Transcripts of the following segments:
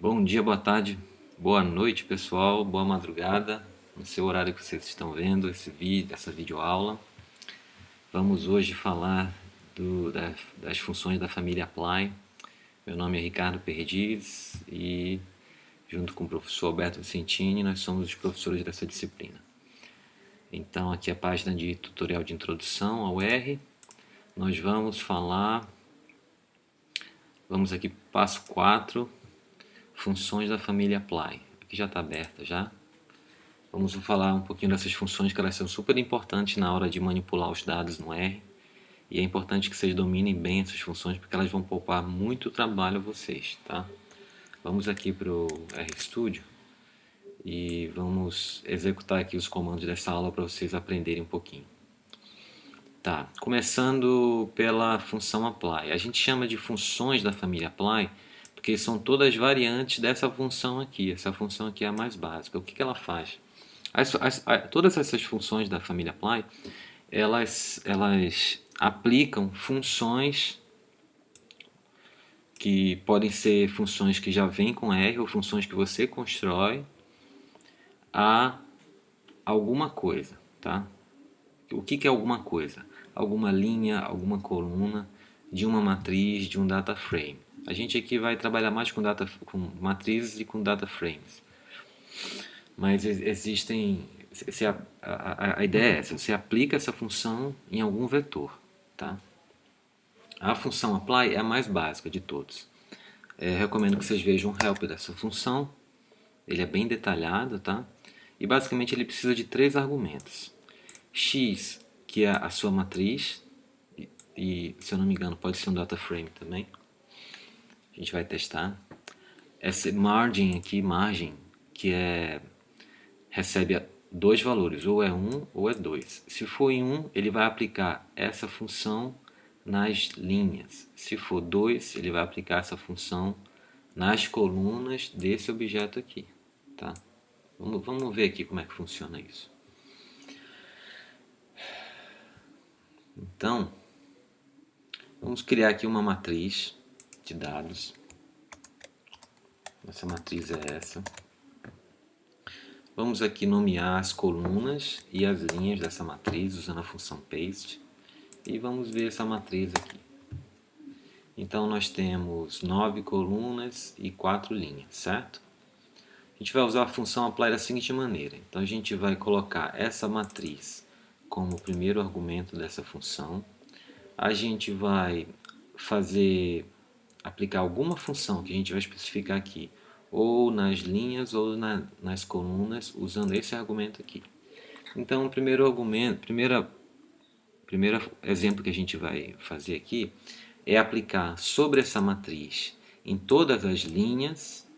Bom dia, boa tarde, boa noite, pessoal, boa madrugada, no seu horário que vocês estão vendo esse vídeo, essa videoaula. Vamos hoje falar das funções da família Apply. Meu nome é Ricardo Perdiz e, junto com o professor Alberto Vicentini, nós somos os professores dessa disciplina. Então, aqui é a página de tutorial de introdução ao R. Nós vamos aqui passo 4, funções da família Apply. Aqui já está aberta já. Vamos falar um pouquinho dessas funções que elas são super importantes na hora de manipular os dados no R. E é importante que vocês dominem bem essas funções porque elas vão poupar muito trabalho a vocês, tá? Vamos aqui para o RStudio e vamos executar aqui os comandos dessa aula para vocês aprenderem um pouquinho. Tá, começando pela função apply. A gente chama de funções da família apply porque são todas variantes dessa função aqui. Essa função aqui é a mais básica. O que ela faz? Todas essas funções da família apply, elas aplicam funções que podem ser funções que já vêm com R ou funções que você constrói a alguma coisa, tá? O que é alguma coisa? Alguma linha, alguma coluna de uma matriz, de um data frame. A gente aqui vai trabalhar mais com matrizes e com data frames. Mas existem... A ideia é essa, você aplica essa função em algum vetor, tá? A função apply é a mais básica de todos. Recomendo que vocês vejam o help dessa função. Ele é bem detalhado, tá? E basicamente ele precisa de 3 argumentos. X, que é a sua matriz, e se eu não me engano pode ser um data frame também. A gente vai testar. Essa margin aqui, que recebe 2 valores, ou é 1 ou é 2. Se for em 1, ele vai aplicar essa função nas linhas. Se for 2, ele vai aplicar essa função nas colunas desse objeto aqui, tá? Vamos ver aqui como é que funciona isso. Então, vamos criar aqui uma matriz de dados. Essa matriz é essa. Vamos aqui nomear as colunas e as linhas dessa matriz usando a função paste. E vamos ver essa matriz aqui. Então nós temos 9 colunas e 4 linhas, certo? A gente vai usar a função apply da seguinte maneira. Então a gente vai colocar essa matriz como o primeiro argumento dessa função. A gente vai aplicar alguma função que a gente vai especificar aqui, ou nas linhas ou nas colunas, usando esse argumento aqui. Então o primeiro exemplo que a gente vai fazer aqui é aplicar sobre essa matriz em todas as linhas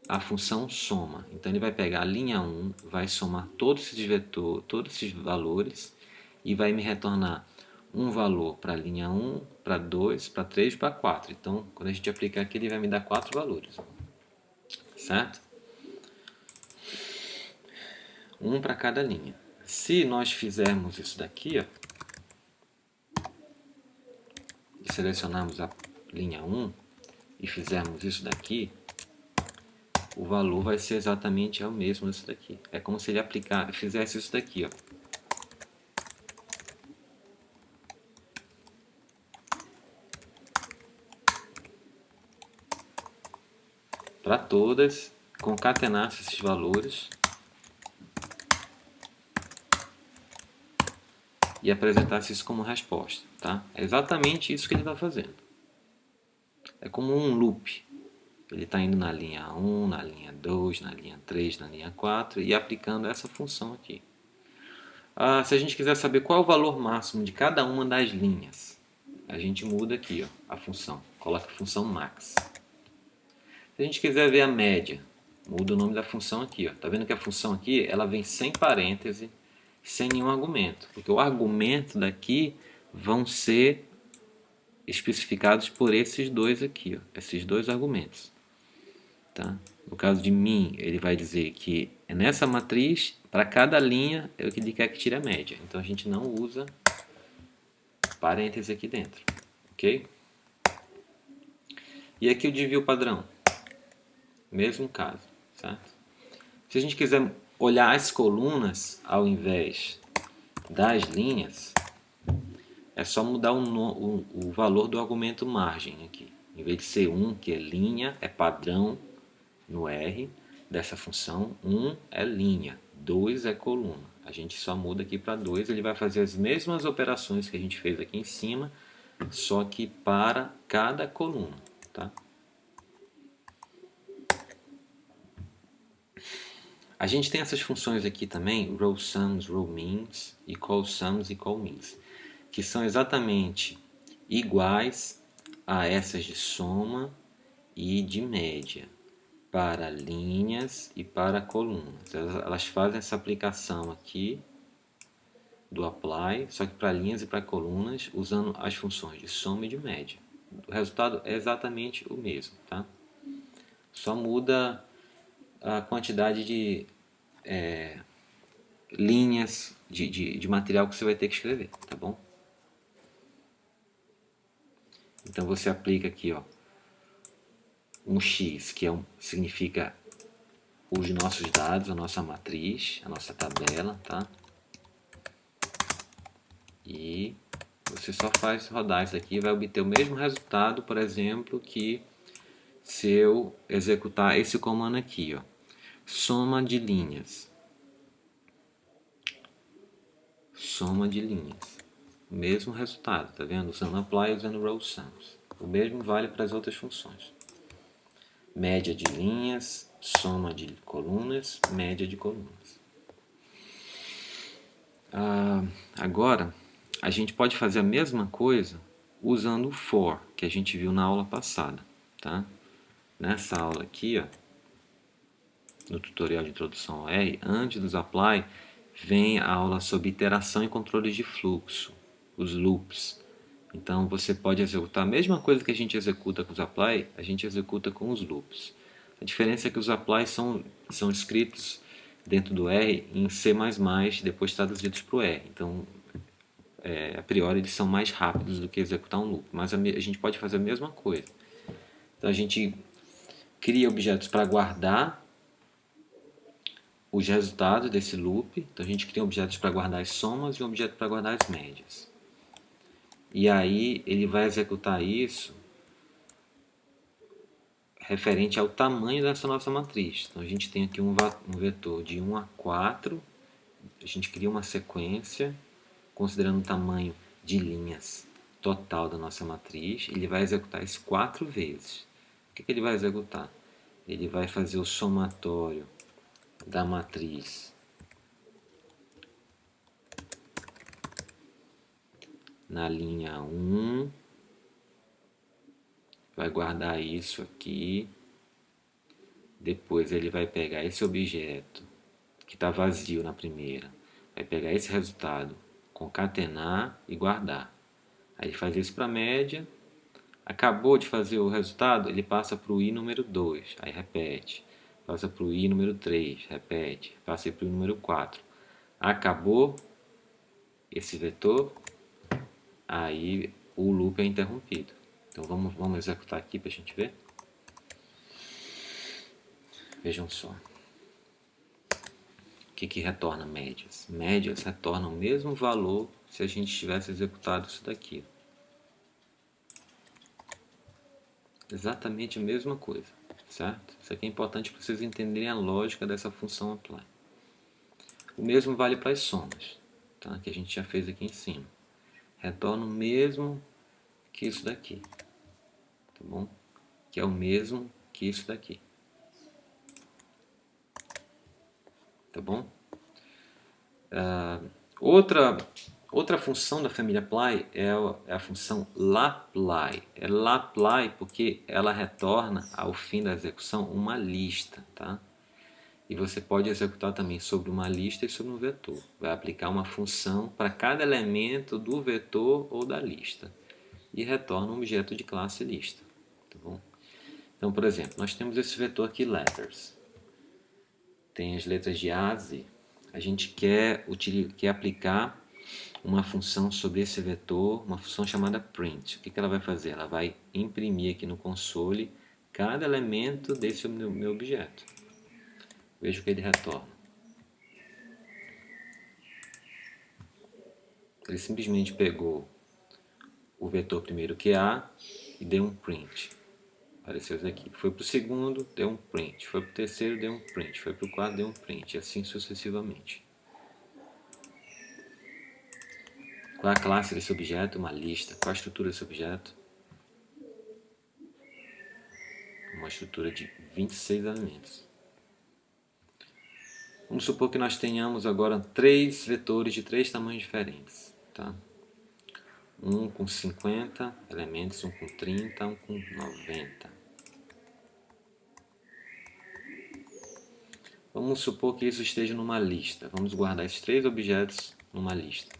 a função soma. Então ele vai pegar a linha 1, vai somar todos esses valores e vai me retornar um valor para a linha 1, para 2, para 3 e para 4. Então quando a gente aplicar aqui ele vai me dar 4 valores, certo? Um para cada linha. Se nós fizermos isso daqui, ó, selecionarmos a linha 1 e fizermos isso daqui, o valor vai ser exatamente o mesmo desse daqui. É como se ele fizesse isso daqui, ó. Para todas, concatenasse esses valores e apresentasse isso como resposta, tá? É exatamente isso que ele está fazendo. É como um loop. Ele está indo na linha 1, na linha 2, na linha 3, na linha 4 e aplicando essa função aqui. Se a gente quiser saber qual é o valor máximo de cada uma das linhas, a gente muda aqui, ó, a função. Coloca a função max. Se a gente quiser ver a média, muda o nome da função aqui. Está vendo que a função aqui ela vem sem parêntese, sem nenhum argumento. Porque o argumento daqui vão ser especificados por esses dois aqui, ó, esses dois argumentos. Tá? No caso de min, ele vai dizer que é nessa matriz, para cada linha, é o que ele quer que tire a média. Então a gente não usa parêntese aqui dentro. Ok? E aqui o desvio padrão. Mesmo caso, certo? Se a gente quiser olhar as colunas ao invés das linhas, é só mudar o valor do argumento margem aqui. Em vez de ser 1, que é linha, é padrão no R dessa função, 1 é linha, 2 é coluna. A gente só muda aqui para 2, ele vai fazer as mesmas operações que a gente fez aqui em cima, só que para cada coluna, tá? A gente tem essas funções aqui também, row sums, row means, e call sums e call means, que são exatamente iguais a essas de soma e de média, para linhas e para colunas. Elas fazem essa aplicação aqui do apply, só que para linhas e para colunas, usando as funções de soma e de média. O resultado é exatamente o mesmo, tá? Só muda a quantidade de linhas de material que você vai ter que escrever, tá bom? Então você aplica aqui, ó, um x, que significa os nossos dados, a nossa matriz, a nossa tabela, tá? E você só faz rodar isso aqui e vai obter o mesmo resultado, por exemplo, que se eu executar esse comando aqui, ó, soma de linhas. Soma de linhas. O mesmo resultado, tá vendo? Usando apply e usando row sums. O mesmo vale para as outras funções. Média de linhas, soma de colunas, média de colunas. Agora, a gente pode fazer a mesma coisa usando o for, que a gente viu na aula passada, tá? Nessa aula aqui, ó, no tutorial de introdução ao R, antes dos apply, vem a aula sobre iteração e controle de fluxo, os loops. Então você pode executar a mesma coisa que a gente executa com os apply, a gente executa com os loops. A diferença é que os apply são escritos dentro do R em C++, depois traduzidos para o R. Então, a priori, eles são mais rápidos do que executar um loop. Mas a gente pode fazer a mesma coisa. Então, a gente cria objetos para guardar os resultados desse loop. Então, a gente cria objetos para guardar as somas e um objeto para guardar as médias. E aí, ele vai executar isso referente ao tamanho dessa nossa matriz. Então, a gente tem aqui um vetor de 1 a 4. A gente cria uma sequência, considerando o tamanho de linhas total da nossa matriz. Ele vai executar isso 4 vezes. O que ele vai executar? Ele vai fazer o somatório da matriz na linha 1, vai guardar isso aqui, depois ele vai pegar esse objeto que está vazio na primeira, vai pegar esse resultado, concatenar e guardar. Aí ele faz isso para a média, acabou de fazer o resultado, ele passa para o i número 2, aí repete, passa para o i número 3, repete, passa para o i número 4. Acabou esse vetor, aí o loop é interrompido. Então vamos executar aqui para a gente ver. Vejam só. O que retorna médias? Médias retornam o mesmo valor se a gente tivesse executado isso daqui. Exatamente a mesma coisa, certo? Isso aqui é importante para vocês entenderem a lógica dessa função apply. O mesmo vale para as somas, tá? Que a gente já fez aqui em cima. Retorna o mesmo que isso daqui, tá bom? Que é o mesmo que isso daqui, tá bom? Outra função da família apply é a função lapply. É lapply porque ela retorna ao fim da execução uma lista, tá? E você pode executar também sobre uma lista e sobre um vetor. Vai aplicar uma função para cada elemento do vetor ou da lista. E retorna um objeto de classe lista. Tá bom? Então, por exemplo, nós temos esse vetor aqui, letters. Tem as letras de A a Z. A gente quer aplicar uma função sobre esse vetor, uma função chamada print. O que ela vai fazer? Ela vai imprimir aqui no console cada elemento desse meu objeto. Veja o que ele retorna. Ele simplesmente pegou o vetor primeiro que é A e deu um print. Apareceu isso aqui. Foi para o segundo, deu um print. Foi para o terceiro, deu um print. Foi para o quarto, deu um print. E assim sucessivamente. Qual é a classe desse objeto? Uma lista. Qual a estrutura desse objeto? Uma estrutura de 26 elementos. Vamos supor que nós tenhamos agora 3 vetores de 3 tamanhos diferentes. Tá? Um com 50 elementos, um com 30, um com 90. Vamos supor que isso esteja numa lista. Vamos guardar esses 3 objetos numa lista.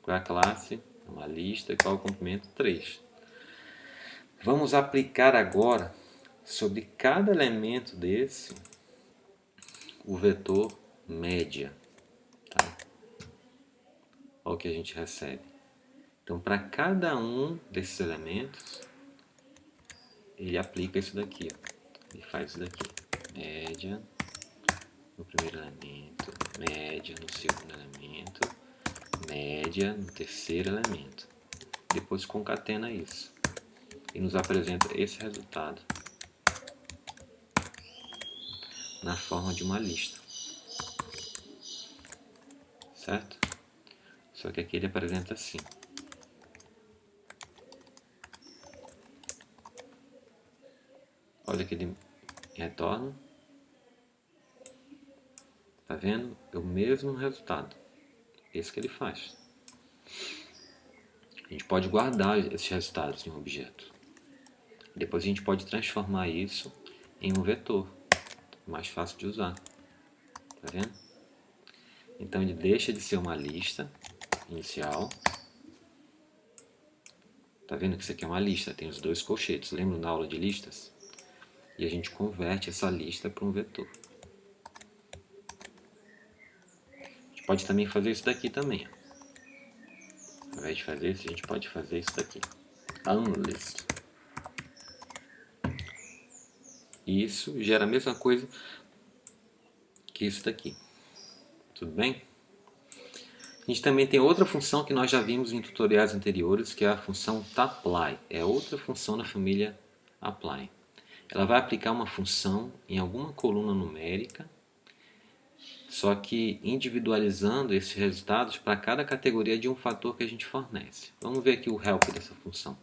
Qual é a classe? Uma lista. E qual é o comprimento? 3. Vamos aplicar agora sobre cada elemento desse o vetor média. Tá? Olha o que a gente recebe. Então, para cada um desses elementos, ele aplica isso daqui. Ele faz isso daqui. Média no primeiro elemento, média no segundo elemento, média no terceiro elemento. Depois concatena isso e nos apresenta esse resultado na forma de uma lista, certo? Só que aqui ele apresenta assim. Olha que ele retorna. Tá vendo? É o mesmo resultado. Esse que ele faz. A gente pode guardar esses resultados em um objeto. Depois a gente pode transformar isso em um vetor. Mais fácil de usar. Tá vendo? Então ele deixa de ser uma lista inicial. Tá vendo que isso aqui é uma lista? Tem os 2 colchetes. Lembram da aula de listas? E a gente converte essa lista para um vetor. A gente pode também fazer isso daqui também. Ao invés de fazer isso, a gente pode fazer isso daqui. Unlist. E isso gera a mesma coisa que isso daqui. Tudo bem? A gente também tem outra função que nós já vimos em tutoriais anteriores, que é a função tapply. É outra função da família apply. Ela vai aplicar uma função em alguma coluna numérica, só que individualizando esses resultados para cada categoria de um fator que a gente fornece. Vamos ver aqui o help dessa função.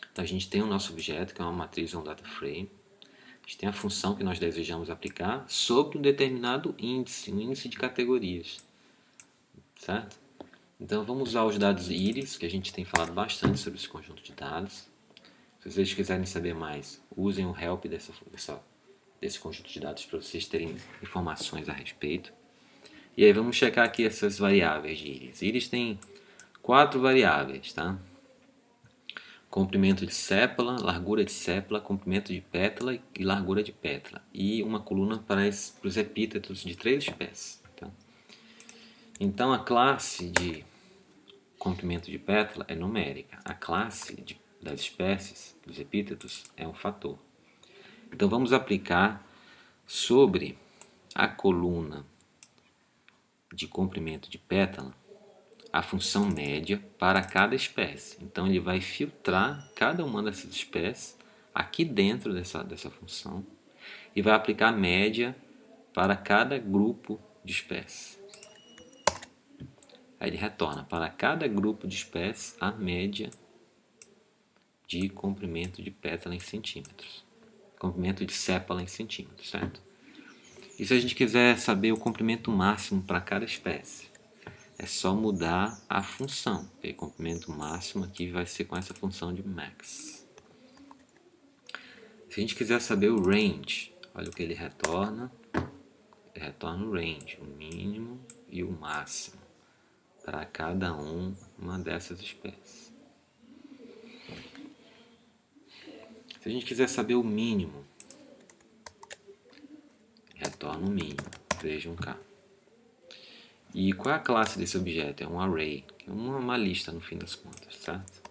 Então a gente tem o nosso objeto, que é uma matriz ou um data frame. A gente tem a função que nós desejamos aplicar sobre um determinado índice, um índice de categorias. Certo? Então vamos usar os dados íris, que a gente tem falado bastante sobre esse conjunto de dados. Se vocês quiserem saber mais, usem o help desse conjunto de dados para vocês terem informações a respeito. E aí vamos checar aqui essas variáveis de íris. Íris tem 4 variáveis, tá? Comprimento de sépala, largura de sépala, comprimento de pétala e largura de pétala. E uma coluna para os epítetos de 3 espécies. Tá? Então a classe de comprimento de pétala é numérica. A classe das espécies, dos epítetos, é um fator. Então vamos aplicar sobre a coluna de comprimento de pétala a função média para cada espécie. Então ele vai filtrar cada uma dessas espécies aqui dentro dessa função e vai aplicar a média para cada grupo de espécies. Aí ele retorna para cada grupo de espécies a média de comprimento de pétala em centímetros. Comprimento de sépala em centímetros, certo? E se a gente quiser saber o comprimento máximo para cada espécie? É só mudar a função. O comprimento máximo aqui vai ser com essa função de max. Se a gente quiser saber o range, olha o que ele retorna. Ele retorna o range, o mínimo e o máximo para cada uma dessas espécies. Se a gente quiser saber o mínimo, retorna o mínimo. Vejam cá. E qual é a classe desse objeto? É um array, é uma lista no fim das contas, certo?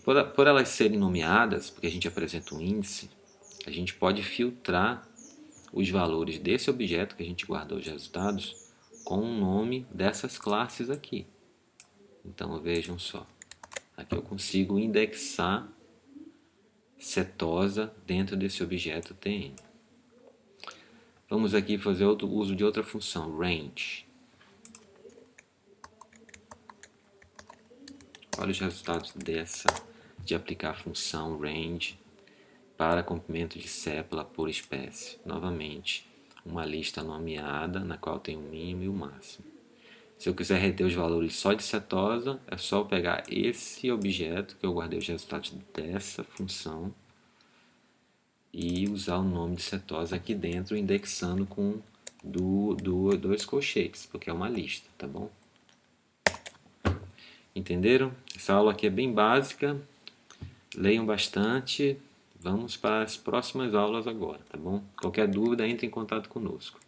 por elas serem nomeadas, porque a gente apresenta um índice, a gente pode filtrar os valores desse objeto que a gente guardou os resultados com o nome dessas classes aqui. Então vejam só, aqui eu consigo indexar setosa dentro desse objeto TN. Vamos aqui fazer outro uso de outra função, range. Olha os resultados de aplicar a função range para comprimento de cépula por espécie. Novamente, uma lista nomeada na qual tem o mínimo e o máximo. Se eu quiser reter os valores só de setosa, é só eu pegar esse objeto que eu guardei os resultados dessa função e usar o nome de setosa aqui dentro, indexando com dois colchetes, porque é uma lista, tá bom? Entenderam? Essa aula aqui é bem básica, leiam bastante, vamos para as próximas aulas agora, tá bom? Qualquer dúvida, entre em contato conosco.